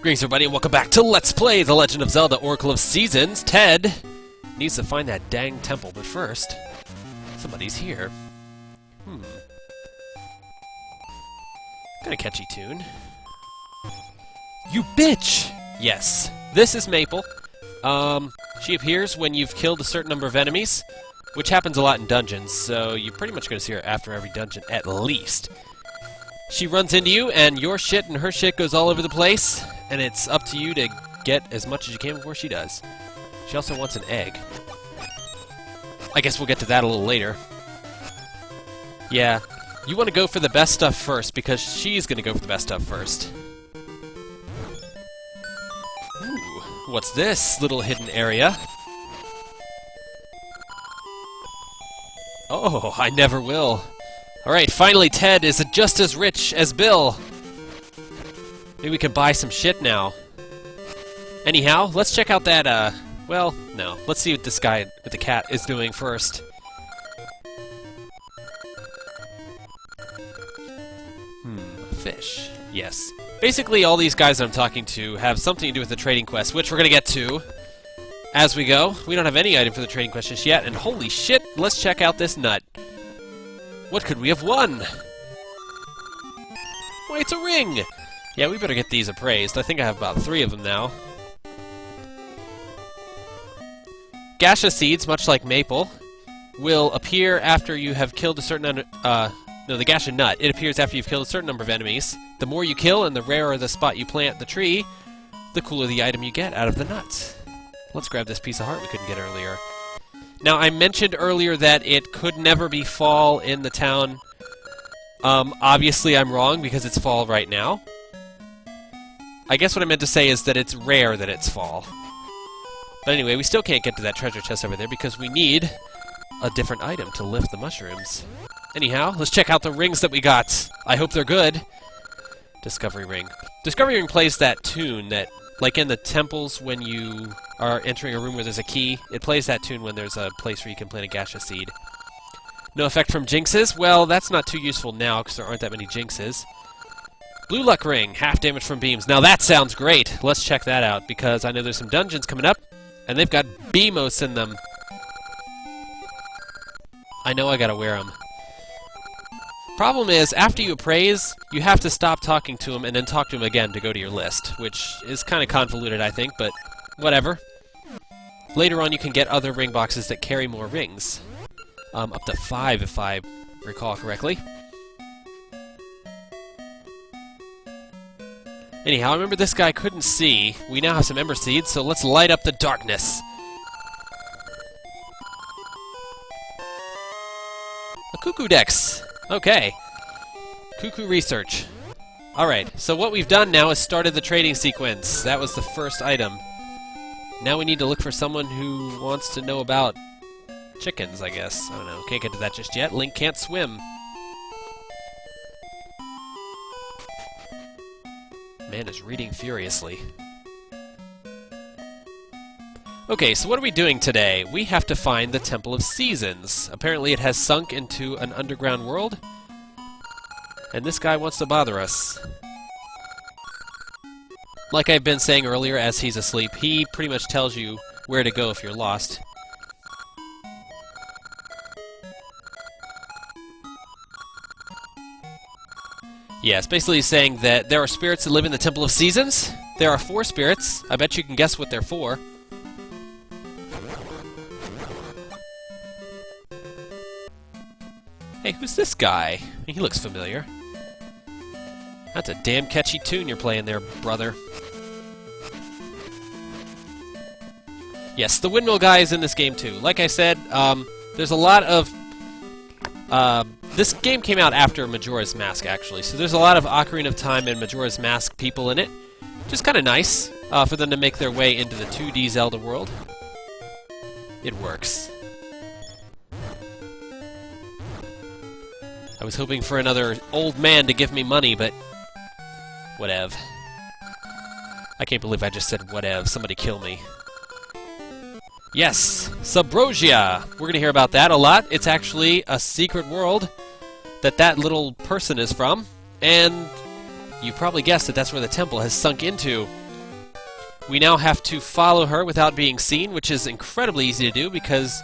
Greetings everybody and welcome back to Let's Play The Legend of Zelda Oracle of Seasons. Ted needs to find that dang temple, but first, somebody's here. Got a catchy tune. You bitch! Yes, this is Maple. She appears when you've killed a certain number of enemies, which happens a lot in dungeons, so you're pretty much going to see her after every dungeon, at least. She runs into you, and your shit and her shit goes all over the place, and it's up to you to get as much as you can before she does. She also wants an egg. I guess we'll get to that a little later. Yeah, you want to go for the best stuff first, because she's going to go for the best stuff first. Ooh, what's this little hidden area? Oh, I never will. Alright, finally Ted is just as rich as Bill. Maybe we can buy some shit now. Anyhow, let's check out that, well, no. Let's see what this guy with the cat is doing first. Fish. Yes. Basically, all these guys I'm talking to have something to do with the trading quest, which we're gonna get to as we go. We don't have any item for the trading quest just yet, and holy shit, let's check out this nut. What could we have won? Why, it's a ring! Yeah, we better get these appraised. I think I have about 3 of them now. Gacha seeds, much like Maple, will appear after you have killed a certain no, the Gacha nut. It appears after you've killed a certain number of enemies. The more you kill and the rarer the spot you plant the tree, the cooler the item you get out of the nut. Let's grab this piece of heart we couldn't get earlier. Now, I mentioned earlier that it could never be fall in the town. Obviously I'm wrong, because it's fall right now. I guess what I meant to say is that it's rare that it's fall. But anyway, we still can't get to that treasure chest over there, because we need a different item to lift the mushrooms. Anyhow, let's check out the rings that we got. I hope they're good. Discovery ring. Discovery ring plays that tune that, like in the temples when you are entering a room where there's a key, it plays that tune when there's a place where you can plant a Gacha seed. No effect from jinxes? Well, that's not too useful now, because there aren't that many jinxes. Blue luck ring, half damage from beams. Now that sounds great! Let's check that out, because I know there's some dungeons coming up, and they've got beamos in them. I know I gotta wear them. Problem is, after you appraise, you have to stop talking to him and then talk to him again to go to your list, which is kind of convoluted, I think, but whatever. Later on, you can get other ring boxes that carry more rings. Up to 5, if I recall correctly. Anyhow, I remember this guy couldn't see. We now have some ember seeds, so let's light up the darkness. A cuckoo dex! Okay. Cuckoo research. Alright, so what we've done now is started the trading sequence. That was the first item. Now we need to look for someone who wants to know about chickens, I guess. I don't know. Can't get to that just yet. Link can't swim. Man is reading furiously. Okay, so what are we doing today? We have to find the Temple of Seasons. Apparently it has sunk into an underground world, and this guy wants to bother us. Like I've been saying earlier, as he's asleep, he pretty much tells you where to go if you're lost. Yeah, it's basically saying that there are spirits that live in the Temple of Seasons. There are 4 spirits. I bet you can guess what they're for. Hey, who's this guy? He looks familiar. That's a damn catchy tune you're playing there, brother. Yes, the windmill guy is in this game too. Like I said, there's a lot of... this game came out after Majora's Mask, actually, so there's a lot of Ocarina of Time and Majora's Mask people in it. Just kind of nice for them to make their way into the 2D Zelda world. It works. I was hoping for another old man to give me money, but... whatev. I can't believe I just said whatev. Somebody kill me. Yes! Subrosia! We're gonna hear about that a lot. It's actually a secret world that little person is from, and you probably guessed that that's where the temple has sunk into. We now have to follow her without being seen, which is incredibly easy to do because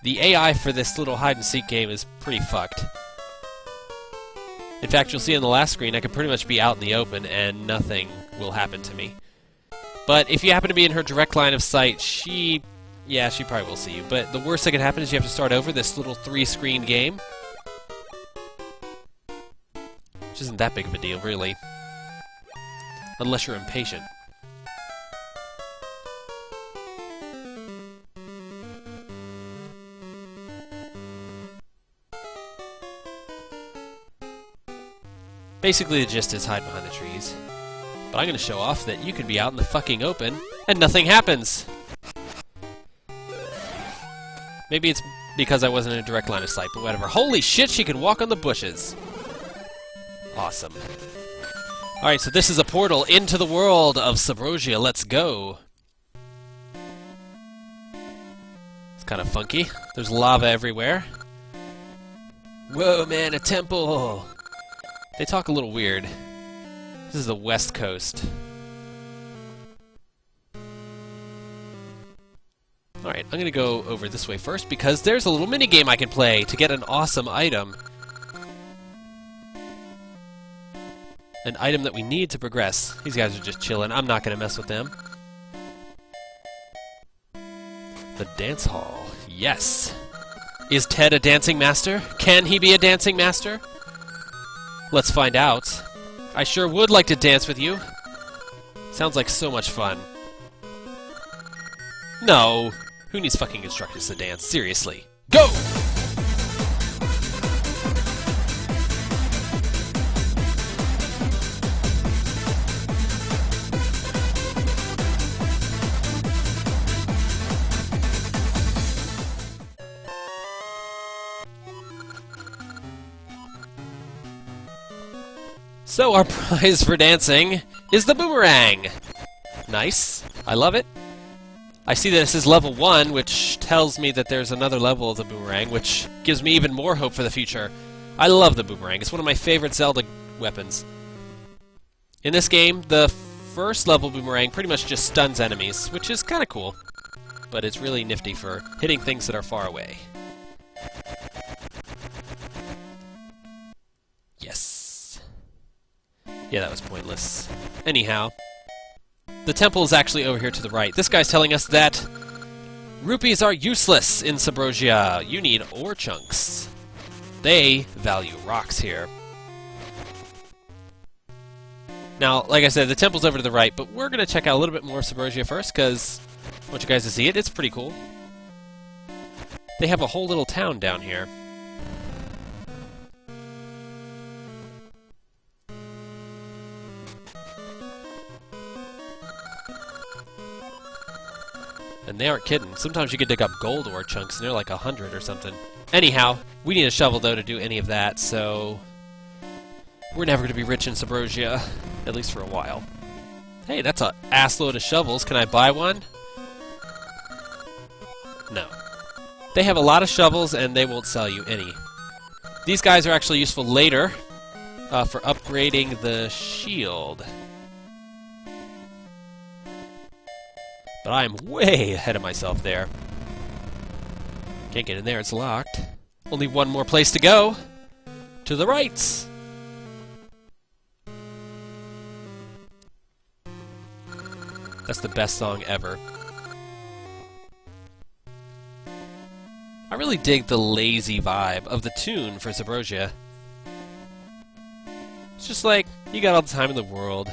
the AI for this little hide-and-seek game is pretty fucked. In fact, you'll see on the last screen I can pretty much be out in the open and nothing will happen to me. But if you happen to be in her direct line of sight, she probably will see you. But the worst that can happen is you have to start over this little 3-screen game. Which isn't that big of a deal, really. Unless you're impatient. Basically, the gist is hide behind the trees. But I'm going to show off that you can be out in the fucking open, and nothing happens! Maybe it's because I wasn't in a direct line of sight, but whatever. Holy shit, she can walk on the bushes! Awesome. Alright, so this is a portal into the world of Subrosia. Let's go! It's kind of funky. There's lava everywhere. Whoa, man, a temple! They talk a little weird. This is the West Coast. Alright, I'm gonna go over this way first because there's a little minigame I can play to get an awesome item. An item that we need to progress. These guys are just chilling. I'm not gonna mess with them. The dance hall. Yes! Is Ted a dancing master? Can he be a dancing master? Let's find out. I sure would like to dance with you. Sounds like so much fun. No! Who needs fucking instructors to dance? Seriously. Go! So our prize for dancing is the boomerang! Nice. I love it. I see this is level 1, which tells me that there's another level of the boomerang, which gives me even more hope for the future. I love the boomerang. It's one of my favorite Zelda weapons. In this game, the first level boomerang pretty much just stuns enemies, which is kind of cool. But it's really nifty for hitting things that are far away. Yes. Yeah, that was pointless. Anyhow, the temple is actually over here to the right. This guy's telling us that rupees are useless in Subrosia. You need ore chunks. They value rocks here. Now, like I said, the temple's over to the right, but we're going to check out a little bit more of Subrosia first, because I want you guys to see it. It's pretty cool. They have a whole little town down here. And they aren't kidding. Sometimes you can dig up gold ore chunks, and they're like 100 or something. Anyhow, we need a shovel, though, to do any of that, so we're never going to be rich in Subrosia, at least for a while. Hey, that's an assload of shovels. Can I buy one? No. They have a lot of shovels, and they won't sell you any. These guys are actually useful later for upgrading the shield. But I am way ahead of myself there. Can't get in there, it's locked. Only one more place to go. To the right. That's the best song ever. I really dig the lazy vibe of the tune for Subrosia. It's just like, you got all the time in the world.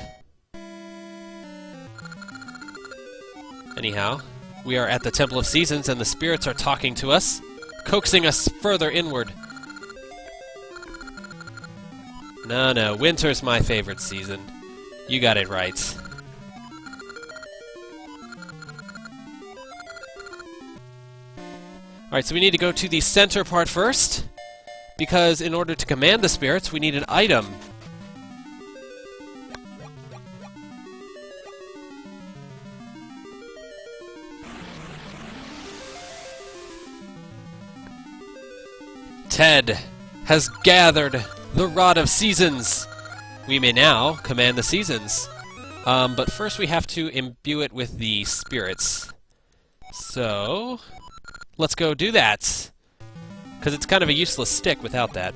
Anyhow, we are at the Temple of Seasons, and the spirits are talking to us, coaxing us further inward. No, winter's my favorite season. You got it right. Alright, so we need to go to the center part first, because in order to command the spirits, we need an item. Ted has gathered the Rod of Seasons. We may now command the seasons. But first we have to imbue it with the spirits. So, let's go do that. Because it's kind of a useless stick without that.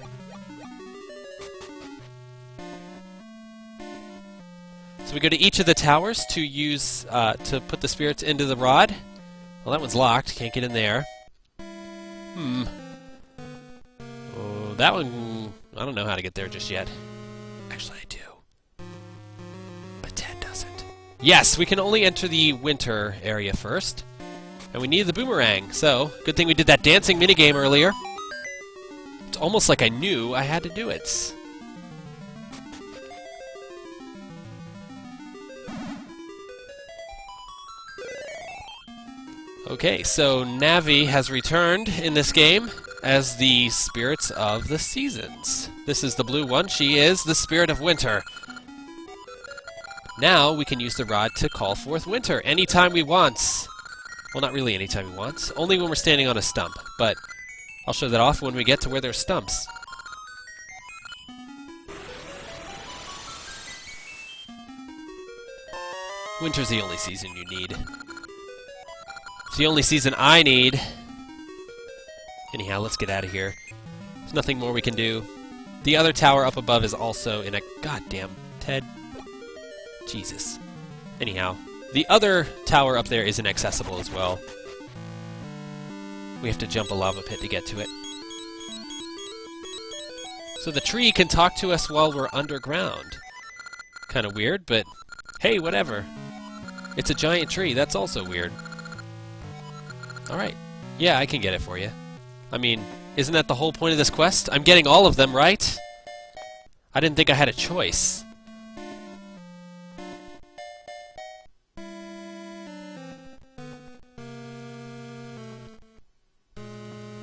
So we go to each of the towers to use, to put the spirits into the rod. Well, that one's locked. Can't get in there. Oh, that one... I don't know how to get there just yet. Actually, I do. But Ted doesn't. Yes, we can only enter the winter area first. And we need the boomerang, so good thing we did that dancing minigame earlier. It's almost like I knew I had to do it. Okay, so Navi has returned in this game as the spirits of the seasons. This is the blue one. She is the spirit of winter. Now we can use the rod to call forth winter anytime we want. Well, not really anytime we want. Only when we're standing on a stump. But I'll show that off when we get to where there's stumps. Winter's the only season you need. It's the only season I need. Anyhow, let's get out of here. There's nothing more we can do. The other tower up above is also in a... Goddamn, Ted. Jesus. Anyhow, the other tower up there is inaccessible as well. We have to jump a lava pit to get to it. So the tree can talk to us while we're underground. Kind of weird, but hey, whatever. It's a giant tree. That's also weird. Alright. Yeah, I can get it for you. I mean, isn't that the whole point of this quest? I'm getting all of them, right? I didn't think I had a choice.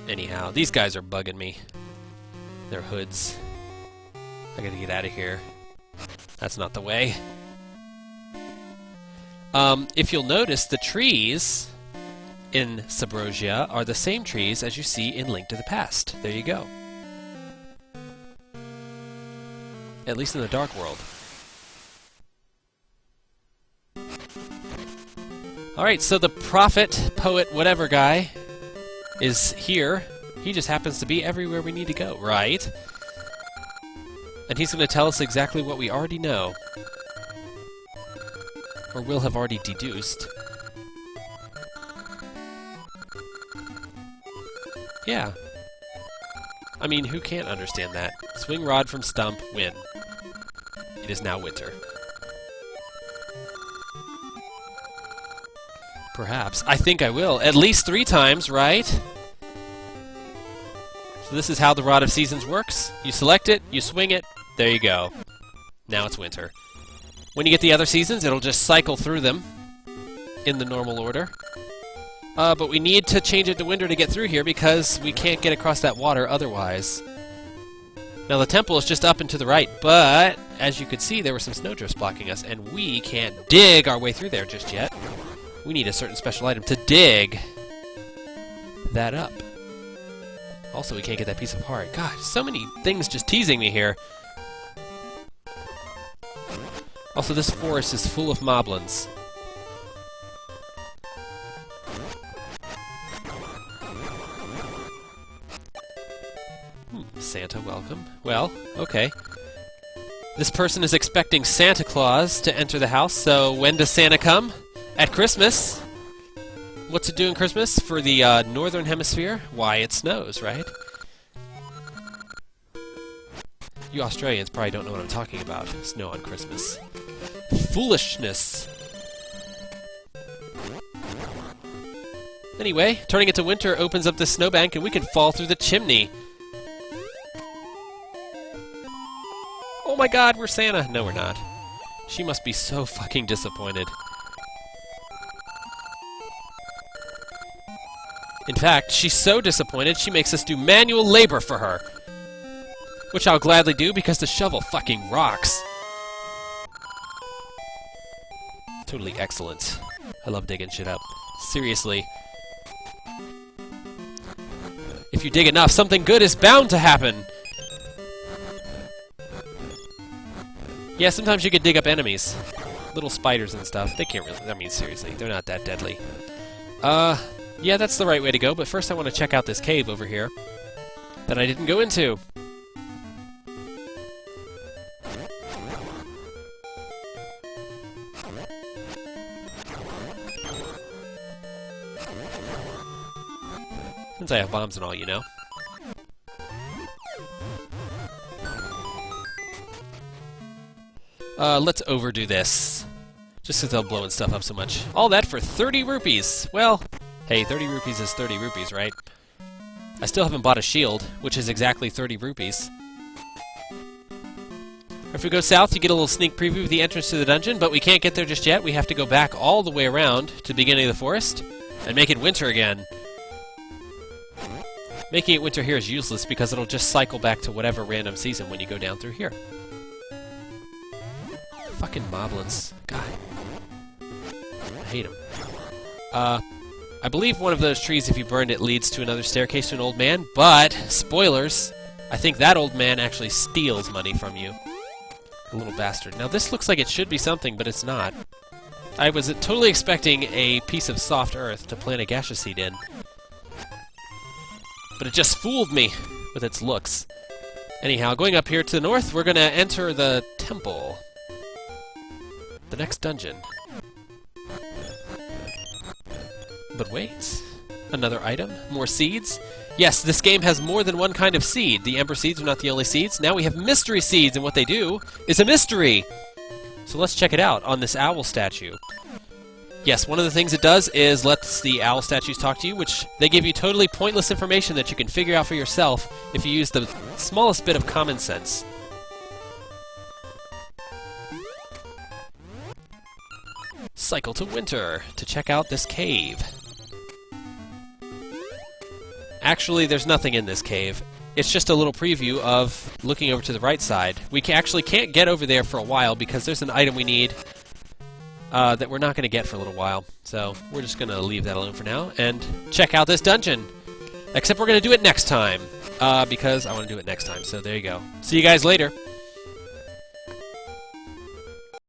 Anyhow, these guys are bugging me. They're hoods. I gotta get out of here. That's not the way. If you'll notice, the trees in Subrosia are the same trees as you see in Link to the Past. There you go. At least in the Dark World. Alright, so the prophet, poet, whatever guy is here. He just happens to be everywhere we need to go, right? And he's going to tell us exactly what we already know. Or will have already deduced. Yeah. I mean, who can't understand that? Swing rod from stump, win. It is now winter. Perhaps. I think I will. At least 3 times, right? So this is how the Rod of Seasons works. You select it, you swing it, there you go. Now it's winter. When you get the other seasons, it'll just cycle through them in the normal order. But we need to change it to winter to get through here because we can't get across that water otherwise. Now the temple is just up and to the right, but as you could see, there were some snowdrifts blocking us, and we can't dig our way through there just yet. We need a certain special item to dig that up. Also, we can't get that piece of heart. God, so many things just teasing me here. Also, this forest is full of moblins. Santa, welcome. Well, okay. This person is expecting Santa Claus to enter the house, so when does Santa come? At Christmas. What's it doing Christmas? For the Northern Hemisphere? Why, it snows, right? You Australians probably don't know what I'm talking about. Snow on Christmas. Foolishness! Anyway, turning it to winter opens up the snowbank and we can fall through the chimney. Oh my god, we're Santa! No, we're not. She must be so fucking disappointed. In fact, she's so disappointed she makes us do manual labor for her. Which I'll gladly do because the shovel fucking rocks. Totally excellent. I love digging shit up. Seriously. If you dig enough, something good is bound to happen! Yeah, sometimes you can dig up enemies. little spiders and stuff. They can't really... I mean, seriously, they're not that deadly. Yeah, that's the right way to go, but first I want to check out this cave over here that I didn't go into. Since I have bombs and all, you know. Let's overdo this. Just because they're blowing stuff up so much. All that for 30 rupees! Well, hey, 30 rupees is 30 rupees, right? I still haven't bought a shield, which is exactly 30 rupees. If we go south, you get a little sneak preview of the entrance to the dungeon, but we can't get there just yet. We have to go back all the way around to the beginning of the forest and make it winter again. Making it winter here is useless because it'll just cycle back to whatever random season when you go down through here. Fucking moblins. God. I hate them. I believe one of those trees, if you burned it, leads to another staircase to an old man, but, spoilers, I think that old man actually steals money from you. A little bastard. Now this looks like it should be something, but it's not. I was totally expecting a piece of soft earth to plant a gaseous seed in. But it just fooled me with its looks. Anyhow, going up here to the north, we're gonna enter the temple. The next dungeon. But wait. Another item? More seeds? Yes, this game has more than one kind of seed. The Ember Seeds are not the only seeds. Now we have Mystery Seeds, and what they do is a mystery! So let's check it out on this owl statue. Yes, one of the things it does is lets the owl statues talk to you, which they give you totally pointless information that you can figure out for yourself if you use the smallest bit of common sense. Cycle to winter to check out this cave. Actually, there's nothing in this cave. It's just a little preview of looking over to the right side. We actually can't get over there for a while because there's an item we need that we're not going to get for a little while. So we're just going to leave that alone for now and check out this dungeon. Except we're going to do it next time because I want to do it next time. So there you go. See you guys later.